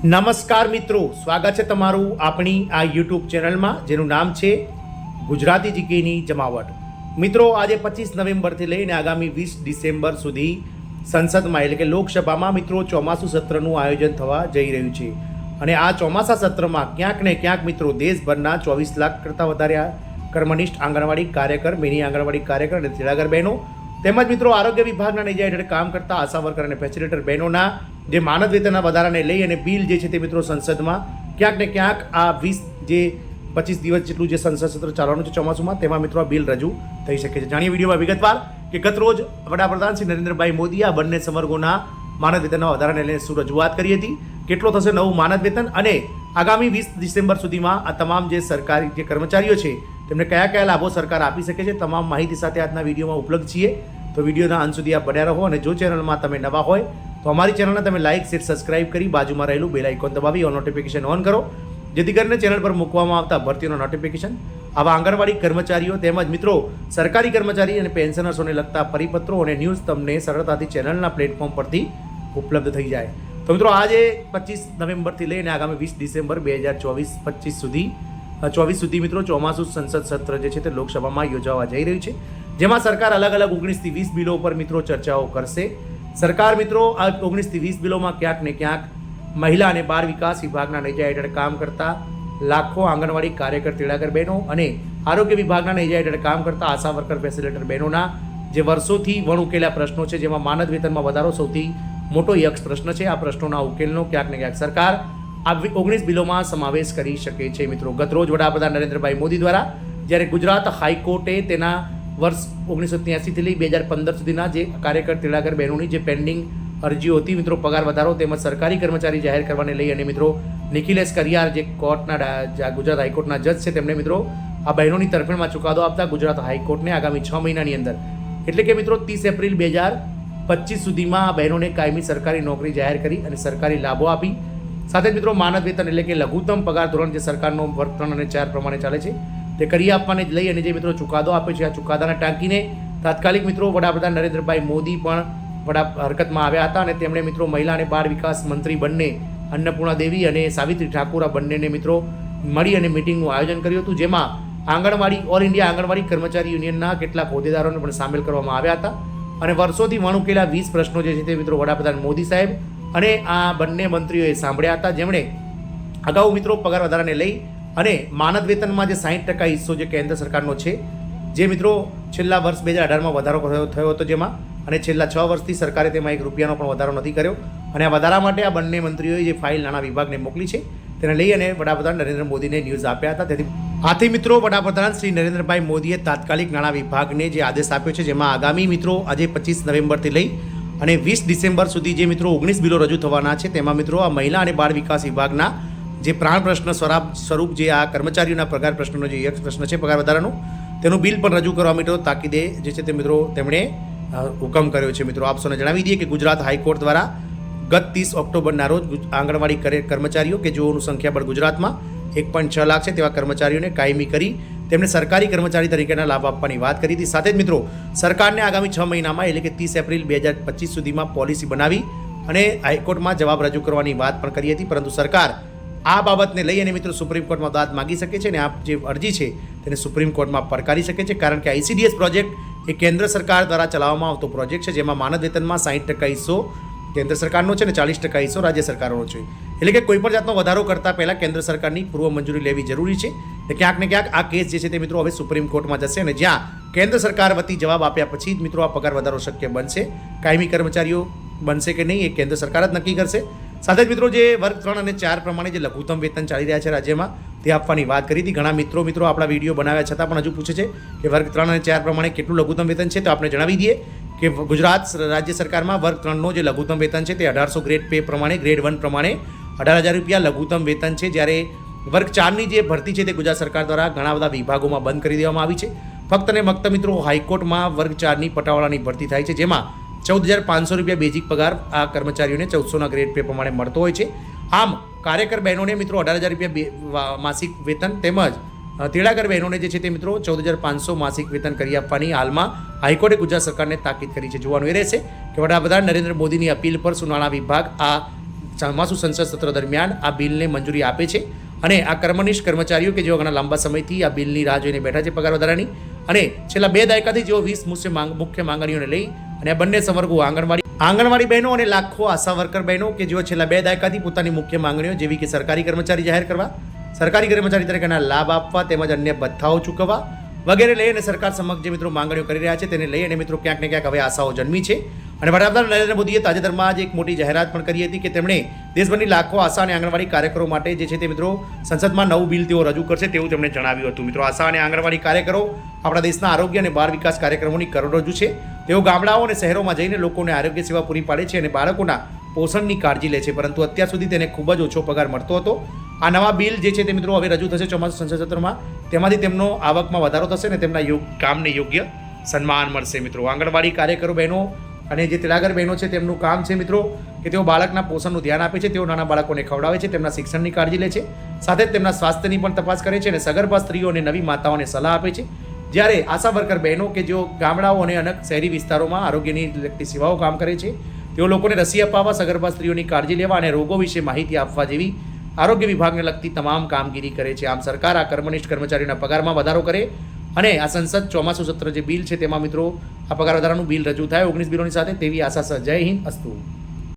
નમસ્કાર મિત્રો, સ્વાગત છે તમારું આપણી આ યુટ્યુબ ચેનલમાં જેનું નામ છે ગુજરાતી જીકેની જમાવટ. મિત્રો, આજે 25 નવેમ્બરથી લઈને આગામી 20 ડિસેમ્બર સુધી સંસદમાં એટલે કે લોકસભામાં મિત્રો ચોમાસું સત્રનું આયોજન થવા જઈ રહ્યું છે. અને આ ચોમાસા સત્રમાં ક્યાંક ને ક્યાંક મિત્રો દેશભરના 24 લાખ કરતાં વધારે કર્મનિષ્ઠ આંગણવાડી કાર્યકર, મિની આંગણવાડી કાર્યકર અને તેડાગર બહેનો તેમજ મિત્રો આરોગ્ય વિભાગના નેજા હેઠળ કામ કરતા આશા વર્કર અને ફેસિલિટેટર બહેનોના જે માનદ વેતનના વધારાને લઈ અને બિલ જે છે તે મિત્રો સંસદમાં ક્યાંક ને ક્યાંક આ 25 દિવસ જેટલું જે સંસદ સત્ર ચાલવાનું છે ચોમાસુમાં, તેમાં મિત્રો આ બિલ રજૂ થઈ શકે છે. જાણીએ વિડીયોમાં વિગતવાર કે ગત રોજ વડાપ્રધાન શ્રી નરેન્દ્રભાઈ મોદીએ આ બંને સંવર્ગોના માનદ વેતનના વધારાને લઈને શું રજૂઆત કરી હતી, કેટલો થશે નવું માનદ વેતન અને આગામી 20 ડિસેમ્બર સુધીમાં આ તમામ જે સરકારી જે કર્મચારીઓ છે તેમને કયા કયા લાભો સરકાર આપી શકે છે, તમામ માહિતી સાથે આજના વિડીયોમાં ઉપલબ્ધ છીએ. તો વિડીયોના અંત સુધી આપ બન્યા રહો અને જો ચેનલમાં તમે નવા હોય તો અમારી ચેનલને તમે લાઇક, શેર, સબસ્ક્રાઇબ કરી બાજુમાં રહેલું બેલ આઇકોન દબાવી ઓલ નોટિફિકેશન ઓન કરો, જેથી કરીને ચેનલ પર મૂકવામાં આવતા ભરતીઓના નોટિફિકેશન, આવા આંગણવાડી કર્મચારીઓ તેમજ મિત્રો સરકારી કર્મચારી અને પેન્શનર્સોને લગતા પરિપત્રો અને ન્યૂઝ તમને સરળતાથી ચેનલના પ્લેટફોર્મ પરથી ઉપલબ્ધ થઈ જાય. તો મિત્રો આજે 25 નવેમ્બરથી લઈને આગામી 20 ડિસેમ્બર 2024 સુધી મિત્રો ચોમાસું સંસદ સત્ર જે છે તે લોકસભામાં યોજાવા જઈ રહ્યું છે, જેમાં સરકાર અલગ અલગ 19 થી 20 બિલો પર મિત્રો ચર્ચાઓ કરશે. સરકાર મિત્રો આ 19 થી 20 બિલોમાં ક્યાંક ને ક્યાંક મહિલા અને બાળ વિકાસ વિભાગના નેજા હેઠળ કામ કરતા લાખો આંગણવાડી કાર્યકર, તેડાગર બહેનો અને આરોગ્ય વિભાગના નેજા હેઠળ કામ કરતા આશા વર્કર, ફેસિલિટેટર બહેનોના જે વર્ષોથી વણઉકેલા પ્રશ્નો છે, જેમાં માનદ વેતનમાં વધારો સૌથી મોટો યક્ષ પ્રશ્ન છે, આ પ્રશ્નોના ઉકેલનો ક્યાંક ને ક્યાંક સરકાર આ 19 બિલોમાં સમાવેશ કરી શકે છે. મિત્રો, ગતરોજ વડાપ્રધાન નરેન્દ્રભાઈ મોદી દ્વારા જ્યારે ગુજરાત હાઈકોર્ટે તેના વર્ષ 1983 થી લઈ 2015 સુધીના જે કાર્યકર, તેડાગર બહેનોની જે પેન્ડિંગ અરજીઓ હતી મિત્રો પગાર વધારો તેમજ સરકારી કર્મચારી જાહેર કરવાને લઈ અને મિત્રો નિખિલેશ કરિયાર જે કોર્ટના ગુજરાત હાઈકોર્ટના જજ છે તેમણે મિત્રો આ બહેનોની તરફેણમાં ચુકાદો આપતા ગુજરાત હાઈકોર્ટને આગામી 6 મહિનાની અંદર એટલે કે મિત્રો 30 એપ્રિલ 2025 સુધીમાં આ બહેનોને કાયમી સરકારી નોકરી જાહેર કરી અને સરકારી લાભો આપી. સાથે જ મિત્રો માનદ વેતન એટલે કે લઘુત્તમ પગાર ધોરણ જે સરકારનો વર્ગ 3 અને 4 પ્રમાણે ચાલે છે તે કરી આપવાને લઈ અને જે મિત્રો ચુકાદો આપે છે, આ ચુકાદાને ટાંકીને તાત્કાલિક મિત્રો વડાપ્રધાન નરેન્દ્રભાઈ મોદી પણ હરકતમાં આવ્યા હતા અને તેમણે મિત્રો મહિલા અને બાળ વિકાસ મંત્રી બંને અન્નપૂર્ણા દેવી અને સાવિત્રી ઠાકુર આ બંનેને મિત્રો મળી અને મિટિંગનું આયોજન કર્યું હતું, જેમાં આંગણવાડી ઓલ ઇન્ડિયા આંગણવાડી કર્મચારી યુનિયનના કેટલાક હોદ્દેદારોને પણ સામેલ કરવામાં આવ્યા હતા. અને વર્ષોથી વણુકેલા 20 પ્રશ્નો જે છે તે મિત્રો વડાપ્રધાન મોદી સાહેબ અને આ બંને મંત્રીઓએ સાંભળ્યા હતા, જેમણે અગાઉ મિત્રો પગાર વધારાને લઈ અને માનદ વેતનમાં જે 60% હિસ્સો જે કેન્દ્ર સરકારનો છે, જે મિત્રો છેલ્લા વર્ષ 2018માં વધારો થયો હતો જેમાં, અને છેલ્લા 6 વર્ષથી સરકારે તેમાં ₹1 પણ વધારો નથી કર્યો. અને આ વધારા માટે આ બંને મંત્રીઓએ જે ફાઇલ નાણાં વિભાગને મોકલી છે તેને લઈ અને વડાપ્રધાન નરેન્દ્ર મોદીને ન્યૂઝ આપ્યા હતા. આથી મિત્રો વડાપ્રધાન શ્રી નરેન્દ્રભાઈ મોદીએ તાત્કાલિક નાણાં વિભાગને જે આદેશ આપ્યો છે, જેમાં આગામી મિત્રો આજે 25 નવેમ્બરથી લઈ અને 20 ડિસેમ્બર સુધી જે મિત્રો 19 બિલો રજૂ થવાના છે, તેમાં મિત્રો આ મહિલા અને બાળ વિકાસ વિભાગના જે પ્રાણ પ્રશ્ન સ્વરૂપ જે આ કર્મચારીઓના પગાર પ્રશ્નનો જે એક પ્રશ્ન છે પગાર વધારાનો, તેનું બિલ પણ રજૂ કરવા મિત્રો તાકીદે જે છે તે મિત્રો તેમણે હુકમ કર્યો છે. મિત્રો આપ સૌને જણાવી દઈએ કે ગુજરાત હાઈકોર્ટ દ્વારા ગત 30 ઓક્ટોબરના રોજ આંગણવાડી કર્મચારીઓ કે જેઓનું સંખ્યાબળ ગુજરાતમાં 1.6 લાખ છે તેવા કર્મચારીઓને કાયમી કરી તેમને સરકારી કર્મચારી તરીકેના લાભ આપવાની વાત કરી હતી. સાથે જ મિત્રો સરકારને આગામી 6 મહિનામાં એટલે કે 30 એપ્રિલ 2025 સુધીમાં પોલિસી બનાવી અને હાઈકોર્ટમાં જવાબ રજૂ કરવાની વાત પણ કરી હતી, પરંતુ સરકાર આ બાબતને લઈ અને મિત્રો સુપ્રીમ કોર્ટમાં દાદ માગી શકે છે અને આ જે અરજી છે તેને સુપ્રીમ કોર્ટમાં પડકારી શકે છે, કારણ કે ICDS પ્રોજેક્ટ એ કેન્દ્ર સરકાર દ્વારા ચલાવવામાં આવતો પ્રોજેક્ટ છે, જેમાં માનદ વેતનમાં 60% હિસ્સો કેન્દ્ર સરકારનો છે અને 40% હિસ્સો રાજ્ય સરકારનો છે. એટલે કે કોઈ પણ જાતનો વધારો કરતાં પહેલાં કેન્દ્ર સરકારની પૂર્વ મંજૂરી લેવી જરૂરી છે. એટલે ક્યાંક ને ક્યાંક આ કેસ જે છે તે મિત્રો હવે સુપ્રીમ કોર્ટમાં જશે અને જ્યાં કેન્દ્ર સરકાર વતી જવાબ આપ્યા પછી જ મિત્રો આ પગાર વધારો શક્ય બનશે. કાયમી કર્મચારીઓ બનશે કે નહીં એ કેન્દ્ર સરકાર જ નક્કી કરશે. સાથે જ મિત્રો જે વર્ગ 3 અને 4 પ્રમાણે જે લઘુત્તમ વેતન ચાલી રહ્યા છે રાજ્યમાં તે આપવાની વાત કરી હતી. ઘણા મિત્રો આપણા વિડીયો બનાવ્યા છતાં પણ હજુ પૂછે છે કે વર્ગ 3 અને 4 પ્રમાણે કેટલું લઘુત્તમ વેતન છે, તો આપણે જણાવી દઈએ કે ગુજરાત રાજ્ય સરકારમાં વર્ગ 3નો જે લઘુત્તમ વેતન છે તે 1800 ગ્રેડ પે પ્રમાણે ગ્રેડ 1 પ્રમાણે 18,000 રૂપિયા લઘુત્તમ વેતન છે. જ્યારે વર્ગ 4ની જે ભરતી છે તે ગુજરાત સરકાર દ્વારા ઘણા બધા વિભાગોમાં બંધ કરી દેવામાં આવી છે. ફક્ત ને ફક્ત મિત્રો હાઈકોર્ટમાં વર્ગ 4ની પટાવાળાની ભરતી થાય છે, જેમાં 14,500 રૂપિયા બેઝિક પગાર આ કર્મચારીઓને 1400ના ગ્રેડ પે પ્રમાણે મળતો હોય છે. આમ કાર્યકર બહેનોને મિત્રો 18,000 રૂપિયા માસિક વેતન તેમજ તેડાગર બહેનોને જે છે તે મિત્રો 14,500 માસિક વેતન કરી આપવાની હાલમાં હાઈકોર્ટે ગુજરાત સરકારને તાકીદ કરી છે. જોવાનું એ રહેશે કે વડાપ્રધાન નરેન્દ્ર મોદીની અપીલ પર શું નાણાં વિભાગ આ ચોમાસુ સંસદ સત્ર દરમિયાન આ બિલને મંજૂરી આપે છે અને આ કર્મનિષ્ઠ કર્મચારીઓ કે જેઓ ઘણા લાંબા સમયથી આ બિલની રાહ જોઈને બેઠા છે પગાર વધારાની અને છેલ્લા 2 દાયકાથી જેઓ 20 મુખ્ય માંગણીઓને લઈ અને આ બંને સંવર્ગો આંગણવાડી બહેનો અને લાખો આશા વર્કર બહેનો કે જેઓ છેલ્લા 2 દાયકાથી પોતાની મુખ્ય માંગણીઓ જેવી કે સરકારી કર્મચારી જાહેર કરવા, સરકારી કર્મચારી તરીકેના લાભ આપવા તેમજ અન્ય ભથ્થાઓ ચૂકવવા વગેરે લઈ અને સરકાર સમક્ષ જે મિત્રો માંગણીઓ કરી રહ્યા છે તેને લઈ અને મિત્રો ક્યાંક ને ક્યાંક હવે આશાઓ જન્મી છે અને વડાપ્રધાન નરેન્દ્ર મોદીએ તાજેતરમાં જ એક મોટી જાહેરાત પણ કરી હતી કે તેમણે દેશભરની લાખો આશા અને આંગણવાડી કાર્યકરો માટે જે છે તે મિત્રો સંસદમાં નવું બિલ તેઓ રજૂ કરશે તેવું તેમણે જણાવ્યું હતું. મિત્રો આશા અને આંગણવાડી કાર્યકરો આપણા દેશના આરોગ્ય અને બાળ વિકાસ કાર્યક્રમોની કરોડરજ્જુ છે. તેઓ ગામડાઓ અને શહેરોમાં જઈને લોકોને આરોગ્ય સેવા પૂરી પાડે છે અને બાળકોના પોષણની કાળજી લે છે, પરંતુ અત્યાર સુધી તેને ખૂબ જ ઓછો પગાર મળતો હતો. આ નવા બિલ જે છે તે મિત્રો હવે રજૂ થશે ચોમાસુ સંસદ સત્રમાં, તેમાંથી તેમનો આવકમાં વધારો થશે અને તેમના કામને યોગ્ય સન્માન મળશે. મિત્રો આંગણવાડી કાર્યકરો બહેનો અને જે તેલાગર બહેનો છે તેમનું કામ છે મિત્રો કે તેઓ બાળકના પોષણનું ધ્યાન આપે છે, તેઓ નાના બાળકોને ખવડાવે છે, તેમના શિક્ષણની કાળજી લે છે, સાથે જ તેમના સ્વાસ્થ્યની પણ તપાસ કરે છે અને સગર્ભા સ્ત્રીઓ અને નવી માતાઓને સલાહ આપે છે. જ્યારે આશા વર્કર બહેનો કે જેઓ ગામડાઓ અને અનેક શહેરી વિસ્તારોમાં આરોગ્યની લગતી સેવાઓ કામ કરે છે, તેઓ લોકોને રસી અપાવવા, સગર્ભા સ્ત્રીઓની કાળજી લેવા અને રોગો વિશે માહિતી આપવા જેવી આરોગ્ય વિભાગને લગતી તમામ કામગીરી કરે છે. આમ સરકાર આ કર્મનિષ્ઠ કર્મચારીઓના પગારમાં વધારો કરે અને આ સંસદ ચોમાસુ સત્ર જે બિલ છે તેમાં મિત્રો આ પગાર વધારાનું બિલ રજૂ થાય 19 બિલોની સાથે તેવી આશા છે. જય હિન્દ, અસ્તુ.